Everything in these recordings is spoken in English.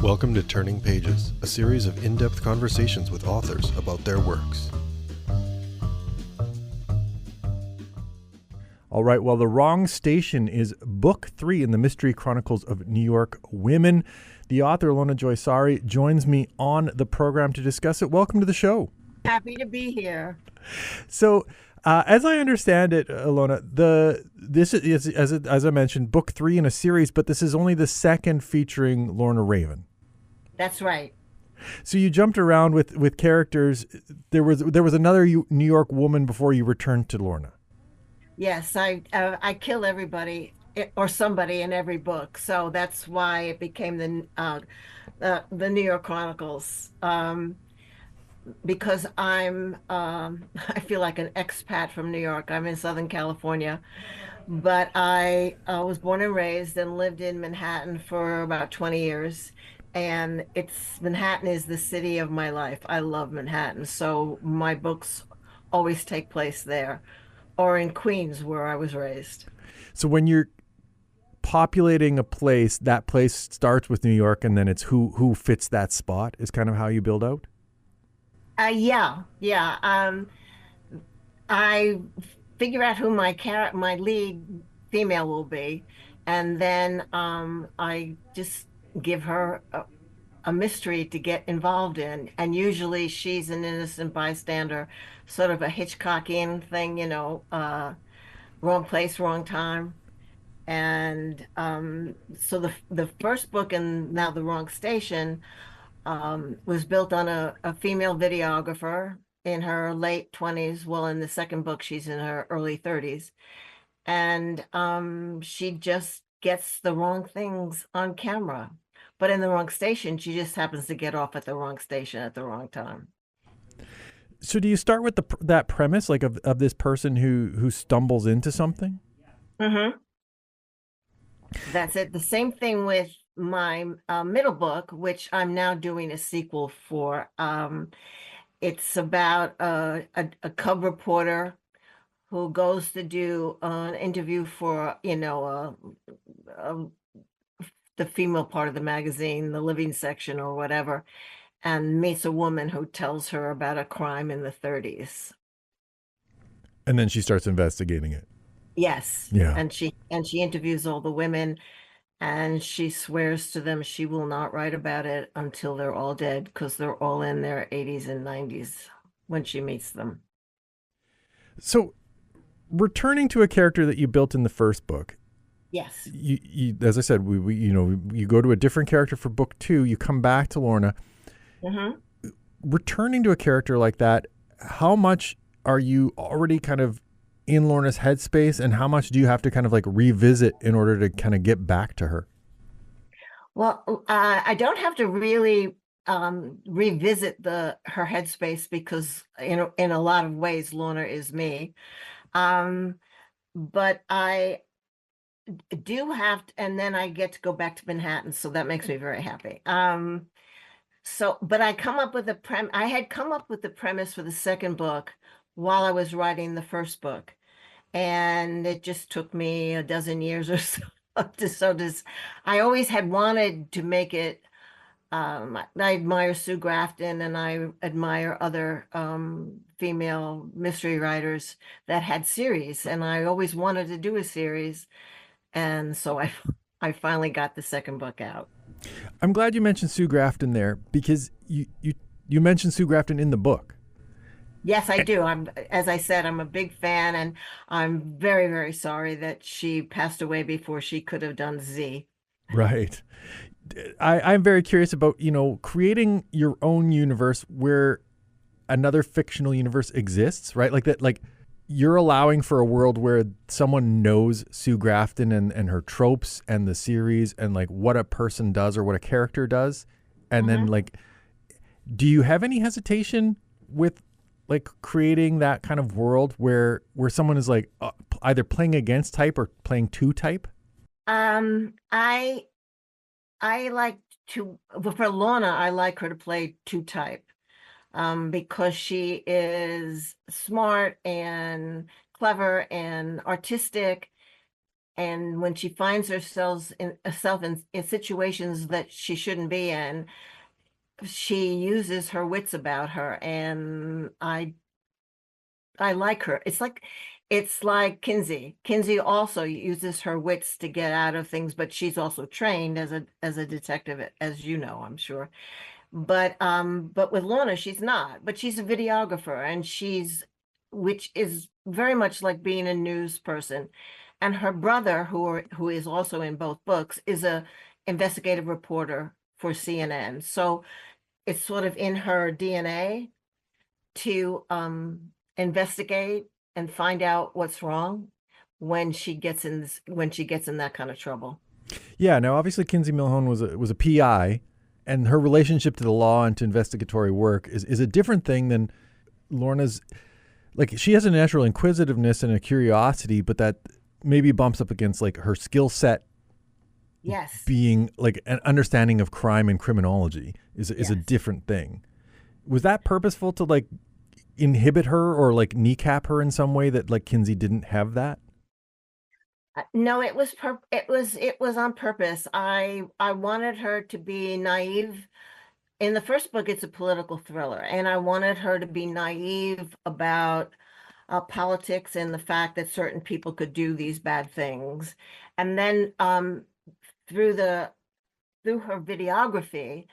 Welcome to Turning Pages, a series of in-depth conversations with authors about their works. All right, well, The Wrong Station is book 3 in the Mystery Chronicles of New York Women. The author, Ilona Joy Saar, joins me on the program to discuss it. Welcome to the show. Happy to be here. So, as I understand it, Ilona, this is as I mentioned, book 3 in a series, but this is only the second featuring Lorna Raven. That's right. So you jumped around with characters. There was another New York woman before you returned to Lorna. Yes, I kill everybody or somebody in every book, so that's why it became the New York Chronicles. Because I feel like an expat from New York. I'm in Southern California, but I was born and raised and lived in Manhattan for about 20 years. And Manhattan is the city of my life. I love Manhattan, so my books always take place there, or in Queens, where I was raised. So when you're populating a place, that place starts with New York, and then it's who fits that spot is kind of how you build out. Yeah. I figure out who my lead female will be, and then I just give her a mystery to get involved in. And usually she's an innocent bystander, sort of a Hitchcockian thing, wrong place, wrong time. And so the first book, and now The Wrong Station, was built on a female videographer in her late 20s. Well, in the second book, she's in her early 30s. And she just gets the wrong things on camera. But in The Wrong Station, she just happens to get off at the wrong station at the wrong time. So do you start with that premise, like of this person who stumbles into something? Mm-hmm. That's it. The same thing with my middle book, which I'm now doing a sequel for. It's about a cub reporter who goes to do an interview for, the female part of the magazine, the living section or whatever, and meets a woman who tells her about a crime in the 30s. And then she starts investigating it. Yes. Yeah. And she interviews all the women, and she swears to them she will not write about it until they're all dead, because they're all in their 80s and 90s when she meets them. So returning to a character that you built in the first book. Yes. You as I said, you go to a different character for book 2, you come back to Lorna. Mm-hmm. Returning to a character like that, how much are you already kind of in Lorna's headspace, and how much do you have to kind of like revisit in order to kind of get back to her? Well, I don't have to really revisit her headspace, because in a lot of ways Lorna is me. But I do have to, and then I get to go back to Manhattan, so that makes me very happy. But I had come up with the premise for the second book while I was writing the first book, and it just took me a dozen years or so I always had wanted to make it. I admire Sue Grafton, and I admire other female mystery writers that had series, and I always wanted to do a series. And so I finally got the second book out. I'm glad you mentioned Sue Grafton there, because you mentioned Sue Grafton in the book. Yes, I do. As I said, I'm a big fan, and I'm very, very sorry that she passed away before she could have done Z. Right. I'm very curious about, creating your own universe where another fictional universe exists, right? Like that, like you're allowing for a world where someone knows Sue Grafton and her tropes and the series and like what a person does or what a character does. And then like, do you have any hesitation with like creating that kind of world where someone is like either playing against type or playing to type? I like to, for Lorna, I like her to play two type, because she is smart and clever and artistic, and when she finds herself in situations that she shouldn't be in, she uses her wits about her, and I like her. It's like Kinsey. Kinsey also uses her wits to get out of things, but she's also trained as a detective, as you know, I'm sure. But with Lorna, she's not. But she's a videographer, and which is very much like being a news person. And her brother, who is also in both books, is a investigative reporter for CNN. So it's sort of in her DNA to investigate and find out what's wrong when she gets in that kind of trouble. Yeah. Now, obviously, Kinsey Milhone was a PI, and her relationship to the law and to investigatory work is a different thing than Lorna's. Like, she has a natural inquisitiveness and a curiosity, but that maybe bumps up against like her skill set Yes. being like an understanding of crime and criminology is a Yes. different thing. Was that purposeful to like inhibit her or like kneecap her in some way that like Kinsey didn't have that? No, it was on purpose. I wanted her to be naive. In the first book, it's a political thriller, and I wanted her to be naive about politics and the fact that certain people could do these bad things. And then through the through her videography,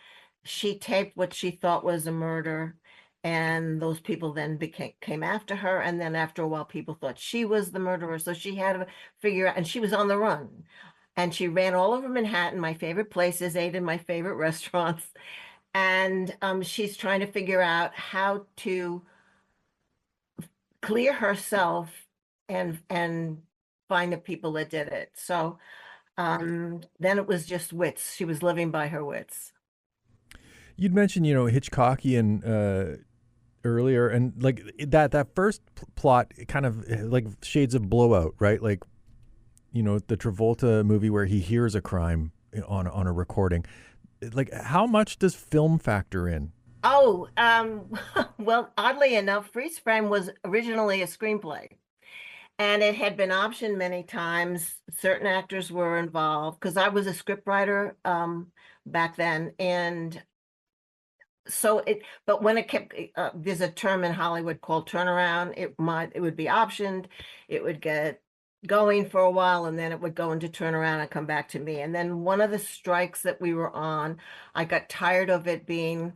she taped what she thought was a murder, and those people then came after her. And then after a while, people thought she was the murderer. So she had to figure out, and she was on the run. And she ran all over Manhattan, my favorite places, ate in my favorite restaurants. And she's trying to figure out how to clear herself and find the people that did it. So then it was just wits. She was living by her wits. You'd mentioned, Hitchcockian earlier, and like that first plot, kind of like shades of Blowout, right? Like, the Travolta movie where he hears a crime on a recording. Like, how much does film factor in? Oh, well, oddly enough, Freeze Frame was originally a screenplay, and it had been optioned many times. Certain actors were involved because I was a scriptwriter back then, and but when it kept, there's a term in Hollywood called turnaround. It would be optioned, it would get going for a while, and then it would go into turnaround and come back to me. And then one of the strikes that we were on, I got tired of it being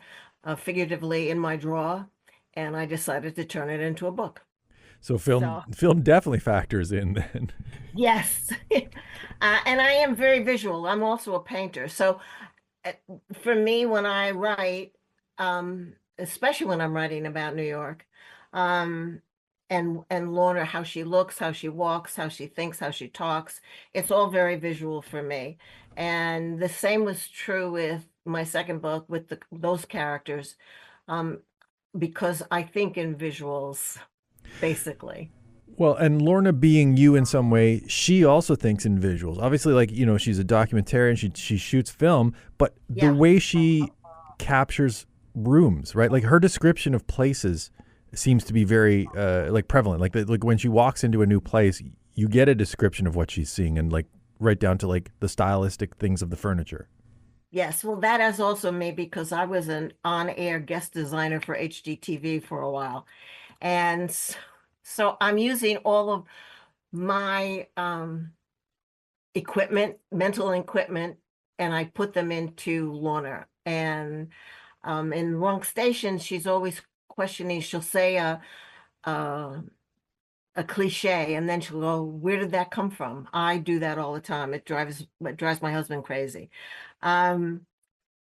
figuratively in my drawer, and I decided to turn it into a book. So film So film definitely factors in then. yes, and I am very visual. I'm also a painter, so uh, for me, when I write, especially when I'm writing about New York, um, and Lorna, how she looks, how she walks, how she thinks, how she talks, it's all very visual for me. And the same was true with my second book with those characters, um, because I think in visuals, basically. Well, and Lorna being you in some way, she also thinks in visuals. Obviously, like, she's a documentarian, she shoots film, but the Yeah. way she captures rooms, right? Like her description of places seems to be very like prevalent. Like when she walks into a new place, you get a description of what she's seeing, and like right down to like the stylistic things of the furniture. Yes, well, that is also me because I was an on-air guest designer for HGTV for a while. And so I'm using all of my mental equipment, and I put them into Lorna. And in wrong station, she's always questioning. She'll say a a cliche, and then she'll go, "Where did that come from?" I do that all the time. It drives my husband crazy. Um,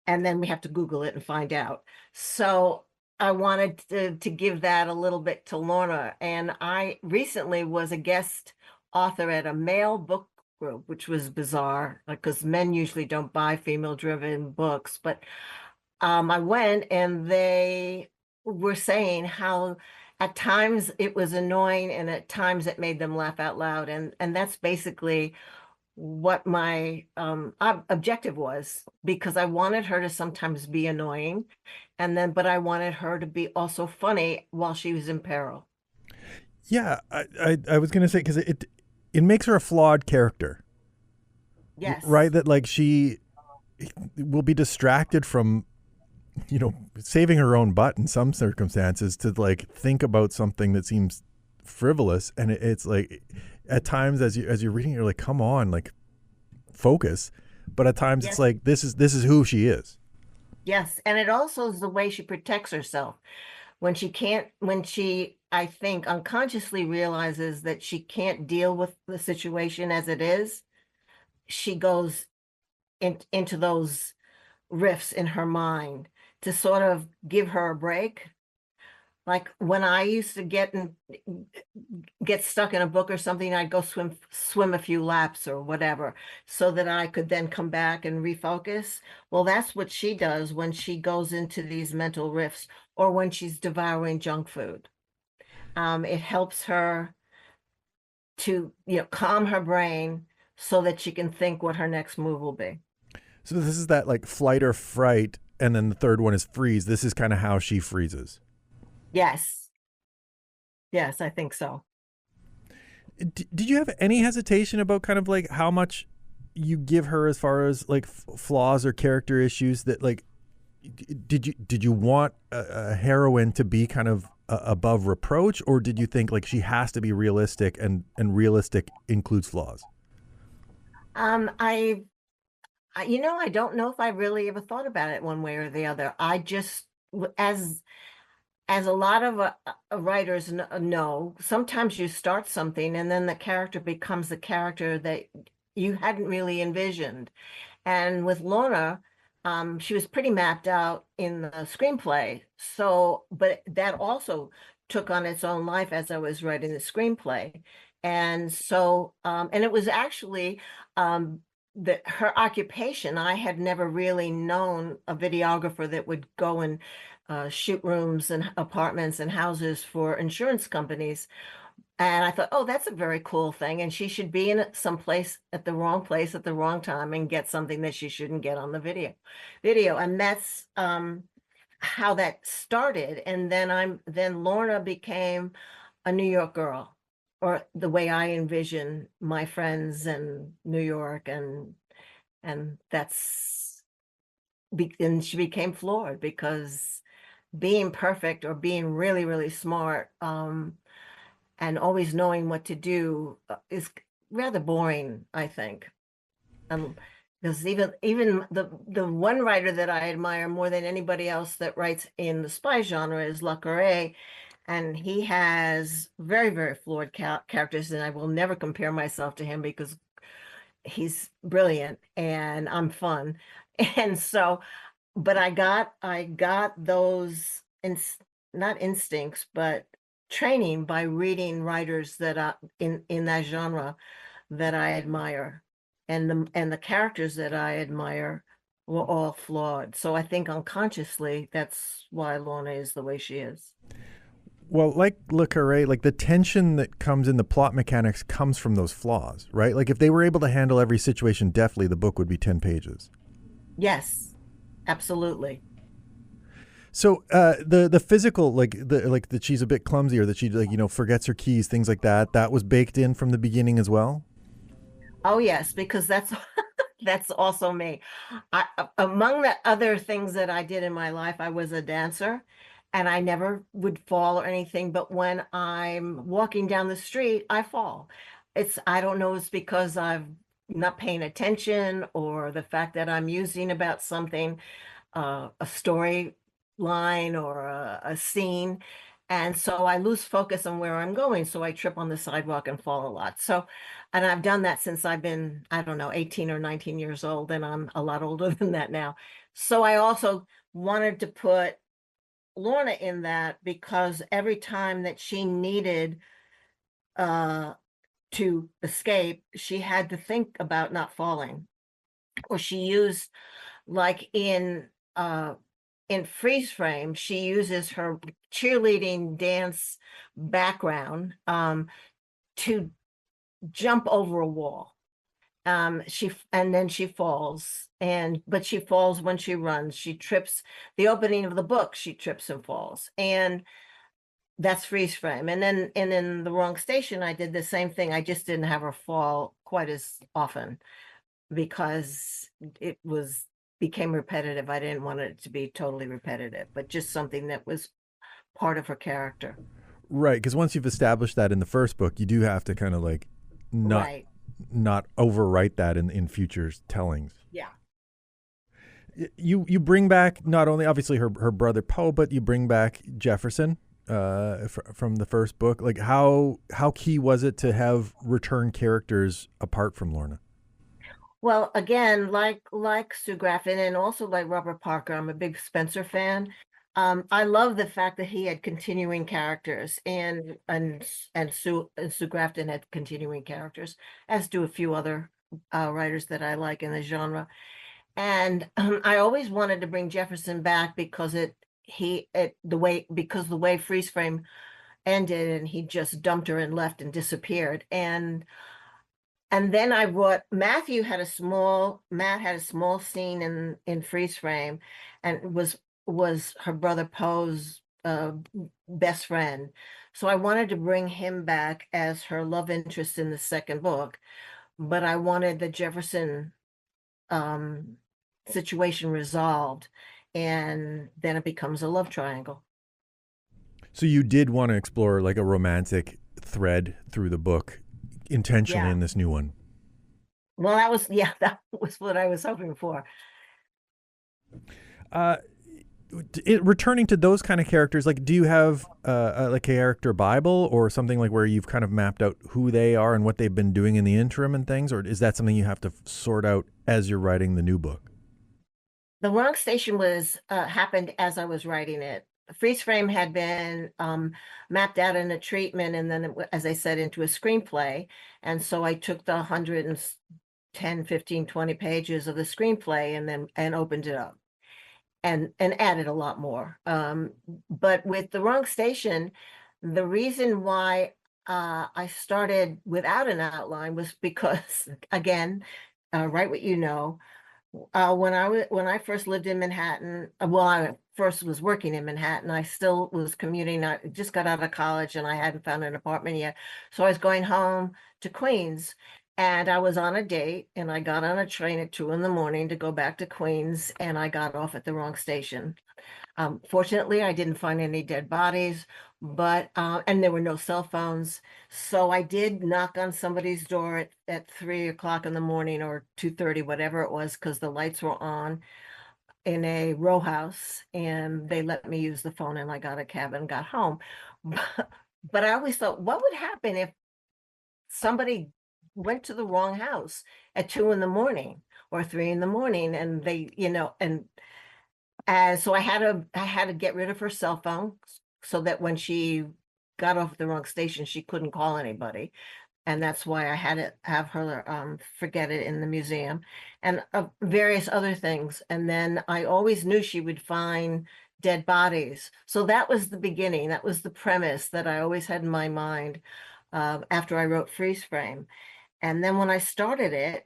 and then we have to Google it and find out. So I wanted to give that a little bit to Lorna. And I recently was a guest author at a male book group, which was bizarre because men usually don't buy female-driven books. But I went, and they were saying how at times it was annoying and at times it made them laugh out loud. And that's basically what my objective was, because I wanted her to sometimes be annoying, but I wanted her to be also funny while she was in peril. Yeah, I was gonna say because it makes her a flawed character, right? Yes. That like she will be distracted from, saving her own butt in some circumstances to like think about something that seems frivolous, and it's like at times as you're reading, you're like, come on, like focus. But at times it's Yes. like this is who she is. Yes. And it also is the way she protects herself when she can't, when she, I think, unconsciously realizes that she can't deal with the situation as it is. She goes into those rifts in her mind to sort of give her a break. Like when I used to get stuck in a book or something, I'd go swim a few laps or whatever, so that I could then come back and refocus. Well, that's what she does when she goes into these mental rifts or when she's devouring junk food. It helps her to, calm her brain so that she can think what her next move will be. So this is that like flight or fright, and then the third one is freeze. This is kind of how she freezes. Yes. Yes, I think so. Did you have any hesitation about kind of like how much you give her as far as like flaws or character issues that like did you want a heroine to be kind of above reproach, or did you think like she has to be realistic, and realistic includes flaws? I don't know if I really ever thought about it one way or the other. I just, as a lot of writers know, sometimes you start something and then the character becomes the character that you hadn't really envisioned. And with Lorna, she was pretty mapped out in the screenplay. So, but that also took on its own life as I was writing the screenplay. And so, and it was actually that her occupation. I had never really known a videographer that would go and shoot rooms and apartments and houses for insurance companies. And I thought, oh, that's a very cool thing. And she should be in some place at the wrong place at the wrong time and get something that she shouldn't get on the video. And that's how that started. And then Lorna became a New York girl, or the way I envision my friends in New York, and and she became flawed because being perfect or being really, really smart, and always knowing what to do is rather boring, I think. Um, because even the one writer that I admire more than anybody else that writes in the spy genre is Le Carre, and he has very, very flawed characters, and I will never compare myself to him because he's brilliant and I'm fun. And so, but I got those not instincts, but training by reading writers that in that genre that I admire, and the characters that I admire were all flawed. So I think unconsciously that's why Lorna is the way she is. Well, like Le Carre, like the tension that comes in the plot mechanics comes from those flaws, right? Like if they were able to handle every situation deftly, the book would be 10 pages. Yes, absolutely. So the physical, like that she's a bit clumsy, or that she like forgets her keys, things like that, that was baked in from the beginning as well. Oh yes, because that's that's also me. Among the other things that I did in my life, I was a dancer, and I never would fall or anything. But when I'm walking down the street, I fall. I don't know, it's because I'm not paying attention or the fact that I'm musing about something, a story line or a scene. And so I lose focus on where I'm going. So I trip on the sidewalk and fall a lot. So, and I've done that since I've been, I don't know, 18 or 19 years old, and I'm a lot older than that now. So I also wanted to put Lorna in that because every time that she needed uh, to escape, she had to think about not falling. Or she used, like uh, in freeze frame, she uses her cheerleading dance background to jump over a wall. And then she falls, but she falls when she runs. She trips. The opening of the book, she trips and falls. And That's freeze frame. And then in the wrong station, I did the same thing. I just didn't have her fall quite as often because it was became repetitive. I didn't want it to be totally repetitive, but just something that was part of her character. Right, because once you've established that in the first book, you do have to kind of like not Right. not overwrite that in future tellings. Yeah. You bring back not only obviously her brother Poe, but you bring back Jefferson from the first book. Like how key was it to have return characters apart from Lorna? Well, again, like Sue Graffin and also like Robert Parker, I'm a big Spencer fan. I love the fact that he had continuing characters, and Sue Grafton had continuing characters, as do a few other writers that I like in the genre. And I always wanted to bring Jefferson back because the way Freeze Frame ended, and he just dumped her and left and disappeared. And then I brought Matt had a small scene in Freeze Frame, and it was her brother Poe's best friend. So I wanted to bring him back as her love interest in the second book, but I wanted the Jefferson um, situation resolved, and then it becomes a love triangle. So you did want to explore like a romantic thread through the book intentionally Yeah. in this new one. Well, that was what I was hoping for. Uh, Returning to those kind of characters, like do you have like a character Bible or something like where you've kind of mapped out who they are and what they've been doing in the interim and things, or is that something you have to sort out as you're writing the new book? The wrong station was happened as I was writing it. Freeze Frame had been mapped out in a treatment, and then, as I said, into a screenplay. And so I took the 110, 15, 20 pages of the screenplay and opened it up and added a lot more. But with the wrong station, the reason why I started without an outline was because, again, write what you know. When I first lived in Manhattan, well, I first was working in Manhattan. I still was commuting. I just got out of college and I hadn't found an apartment yet. So I was going home to Queens, and I was on a date, and I got on a train at 2 in the morning to go back to Queens, and I got off at the wrong station. Fortunately, I didn't find any dead bodies, but and there were no cell phones. So I did knock on somebody's door at 3 o'clock in the morning or 2:30, whatever it was, because the lights were on in a row house, and they let me use the phone, and I got a cab and got home. But I always thought, what would happen if somebody went to the wrong house at 2 in the morning or 3 in the morning, and so I had to get rid of her cell phone so that when she got off the wrong station, she couldn't call anybody. And that's why I had to have her forget it in the museum, and various other things. And then I always knew she would find dead bodies. So that was the beginning. That was the premise that I always had in my mind after I wrote Freeze Frame. And then when I started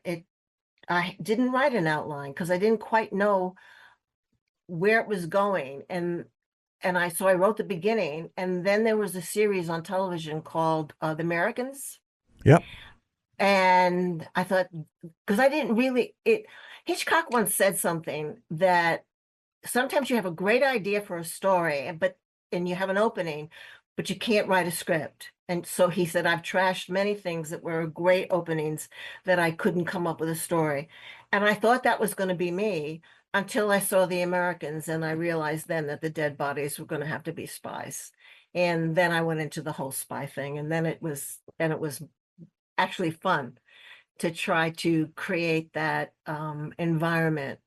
I didn't write an outline because I didn't quite know where it was going. So I wrote the beginning, and then there was a series on television called The Americans. Yep. And I thought, because I didn't really Hitchcock once said something that sometimes you have a great idea for a story, and you have an opening, but you can't write a script. And so he said, I've trashed many things that were great openings that I couldn't come up with a story. And I thought that was going to be me until I saw The Americans, and I realized then that the dead bodies were going to have to be spies. And then I went into the whole spy thing, and then it was actually fun to try to create that environment.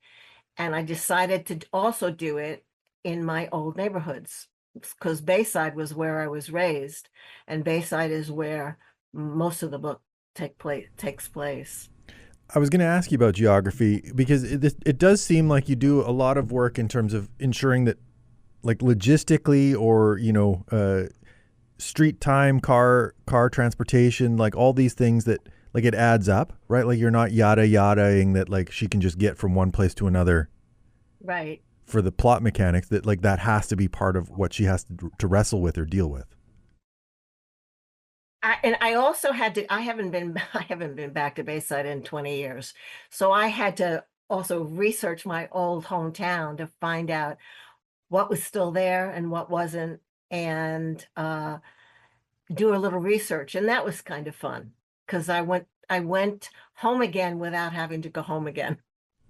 And I decided to also do it in my old neighborhoods, because Bayside was where I was raised, and Bayside is where most of the book takes place. I was going to ask you about geography because it does seem like you do a lot of work in terms of ensuring that, like logistically, or street time, car transportation, like all these things that like it adds up, right? Like you're not yadaing that like she can just get from one place to another, Right. for the plot mechanics, that like that has to be part of what she has to wrestle with or deal with. And I also had to, I haven't been I haven't been back to Bayside in 20 years. So I had to also research my old hometown to find out what was still there and what wasn't, and do a little research. And that was kind of fun because I went home again without having to go home again.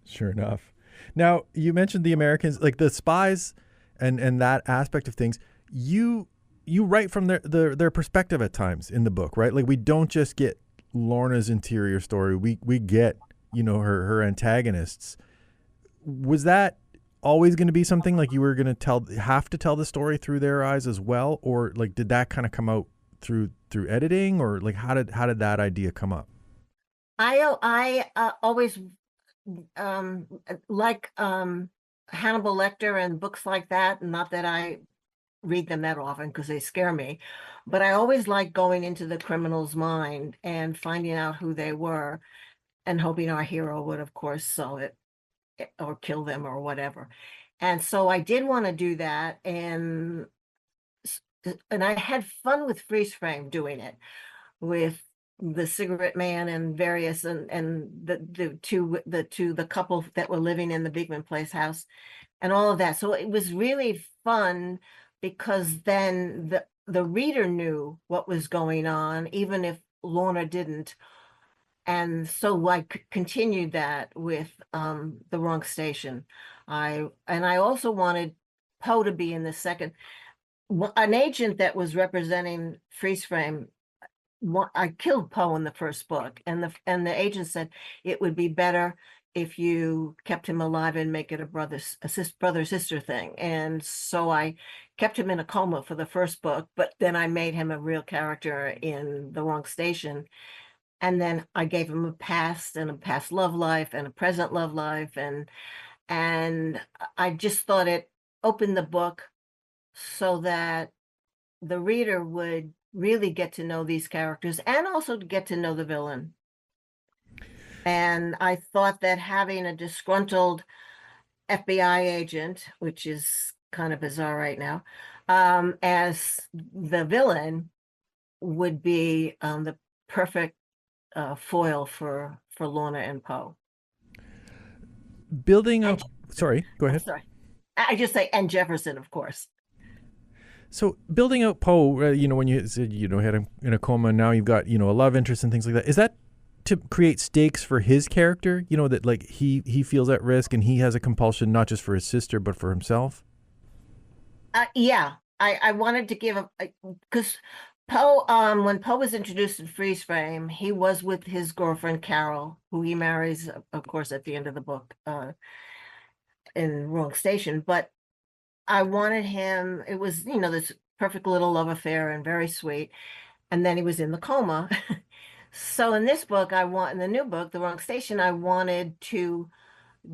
Sure enough. Now, you mentioned the Americans, like the spies and that aspect of things. You write from their perspective at times in the book, right? Like we don't just get Lorna's interior story. We get, her antagonists. Was that always going to be something like you were going to have to tell the story through their eyes as well, or like did that kind of come out through editing, or like how did that idea come up? I always um like Hannibal Lecter and books like that. Not that I read them that often because they scare me, but I always like going into the criminal's mind and finding out who they were and hoping our hero would, of course, solve it or kill them or whatever. And so I did want to do that, and I had fun with freeze frame doing it with the cigarette man and various and the couple that were living in the Beekman Place house and all of that. So it was really fun because then the reader knew what was going on, even if Lorna didn't. And so I continued that with the wrong station. I also wanted Poe to be in the second. An agent that was representing freeze frame, I killed Poe in the first book, and the agent said it would be better if you kept him alive and make it a brother sister thing. And so I kept him in a coma for the first book, but then I made him a real character in The Wrong Station. And then I gave him a past and a past love life and a present love life, and I just thought it opened the book so that the reader would really get to know these characters and also to get to know the villain. And I thought that having a disgruntled FBI agent, which is kind of bizarre right now, as the villain would be the perfect foil for Lorna and Poe. Building And up. Sorry, go I'm ahead. sorry, I just say and Jefferson, of course. So building out Poe, when you said had him in a coma, now you've got a love interest and things like that. Is that to create stakes for his character? That like he feels at risk and he has a compulsion not just for his sister but for himself. Yeah, I wanted to give a because Poe, when Poe was introduced in Freeze Frame, he was with his girlfriend Carol, who he marries, of course, at the end of the book, in Wrong Station. But I wanted him. It was this perfect little love affair and very sweet. And then he was in the coma. So in this book, in the new book, The Wrong Station, I wanted to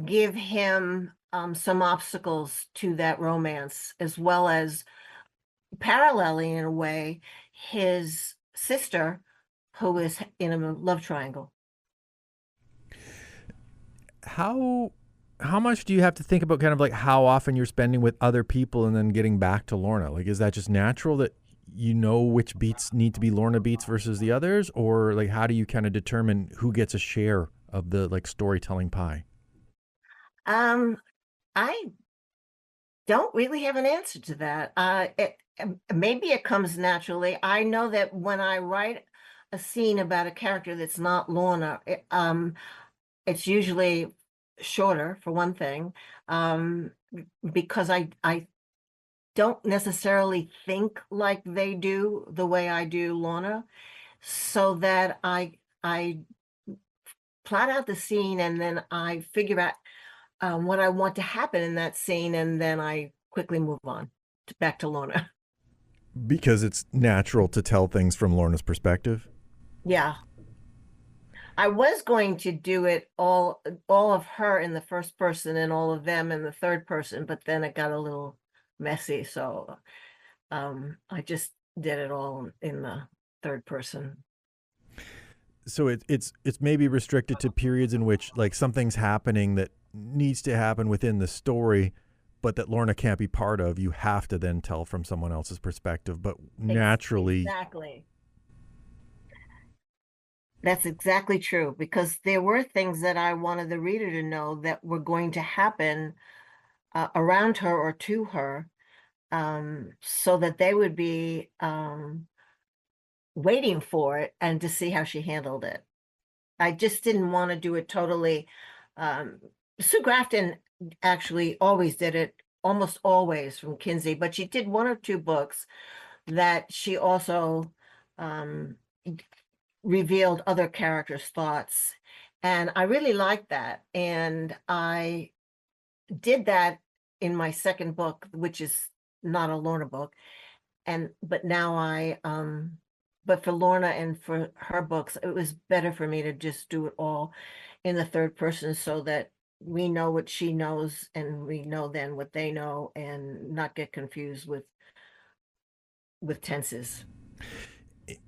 give him some obstacles to that romance, as well as paralleling in a way his sister, who is in a love triangle. How much do you have to think about kind of like how often you're spending with other people and then getting back to Lorna? Like, is that just natural that which beats need to be Lorna beats versus the others, or like how do you kind of determine who gets a share of the like storytelling pie? Um, I don't really have an answer to that. Maybe it comes naturally. I know that when I write a scene about a character that's not Lorna, it's usually shorter for one thing, because I don't necessarily think like they do the way I do Lorna, so that I plot out the scene and then I figure out what I want to happen in that scene, and then I quickly move on back to Lorna. Because it's natural to tell things from Lorna's perspective. Yeah, I was going to do it all of her in the first person and all of them in the third person, but then it got a little messy, so I just did it all in the third person. So it's maybe restricted to periods in which like something's happening that needs to happen within the story, but that Lorna can't be part of. You have to then tell from someone else's perspective, but naturally. Exactly. That's exactly true, because there were things that I wanted the reader to know that were going to happen around her or to her, so that they would be waiting for it and to see how she handled it. I just didn't want to do it totally. Um, Sue Grafton actually always did it, almost always from Kinsey, but she did one or two books that she also um, revealed other characters' thoughts. And I really liked that. And I did that in my second book, which is not a Lorna book. But now but for Lorna and for her books, it was better for me to just do it all in the third person so that we know what she knows and we know then what they know and not get confused with tenses.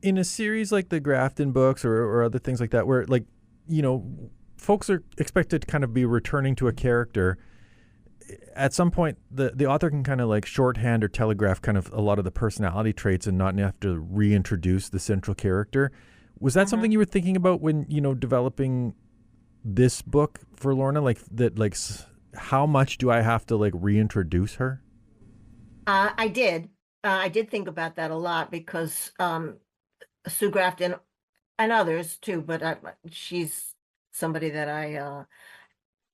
In a series like the Grafton books or other things like that, where like, folks are expected to kind of be returning to a character, at some point the author can kind of like shorthand or telegraph kind of a lot of the personality traits and not have to reintroduce the central character. Was that something you were thinking about when, developing this book for Lorna? Like that, like how much do I have to like reintroduce her? I did. I did think about that a lot because Sue Grafton and others too, but she's somebody that I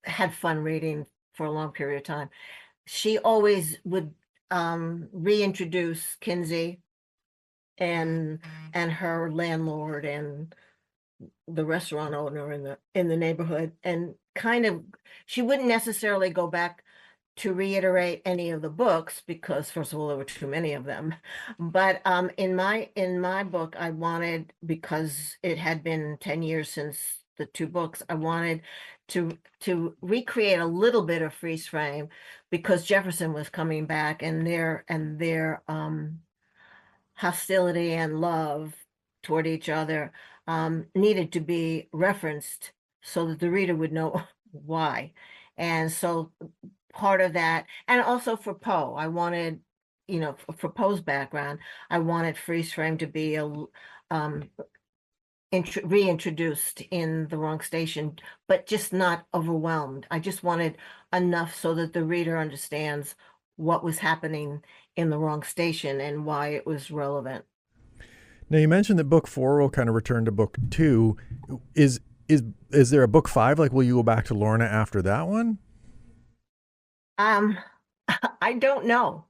had fun reading for a long period of time. She always would reintroduce Kinsey and her landlord and the restaurant owner in the neighborhood, and kind of she wouldn't necessarily go back to reiterate any of the books because first of all there were too many of them, but in my book I wanted, because it had been 10 years since the two books, I wanted to recreate a little bit of freeze frame because Jefferson was coming back, and their hostility and love toward each other needed to be referenced so that the reader would know why. And so part of that, and also for Poe, I wanted, for Poe's background, I wanted freeze frame to be reintroduced in the wrong station, but just not overwhelmed. I just wanted enough so that the reader understands what was happening in the wrong station and why it was relevant. Now you mentioned that book 4 will kind of return to book 2. Is there a book 5? Like, will you go back to Lorna after that one? I don't know.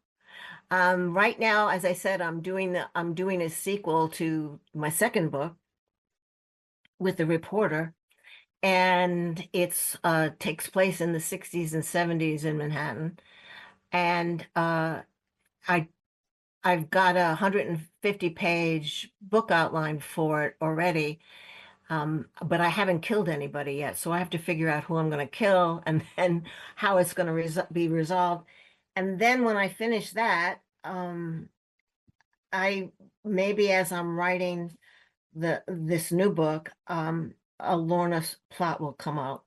Right now, as I said, I'm doing a sequel to my second book with the reporter, and it's takes place in the 60s and 70s in Manhattan. And I I've got a 150-page book outline for it already, but I haven't killed anybody yet. So I have to figure out who I'm going to kill and then how it's going to be resolved. And then when I finish that, I maybe as I'm writing this new book, a Lorna's plot will come out,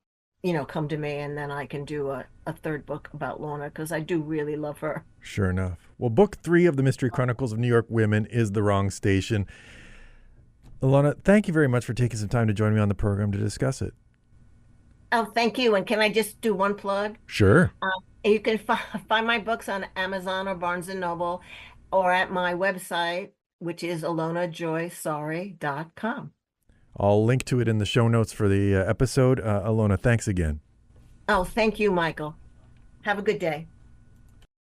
come to me, and then I can do a third book about Lorna because I do really love her. Sure enough. Well, book 3 of the Mystery Chronicles of New York Women is The Wrong Station. Ilona, thank you very much for taking some time to join me on the program to discuss it. Oh, thank you. And can I just do one plug? Sure. You can find my books on Amazon or Barnes and Noble or at my website, which is ilonajoysaar.com. I'll link to it in the show notes for the episode. Ilona, thanks again. Oh, thank you, Michael. Have a good day.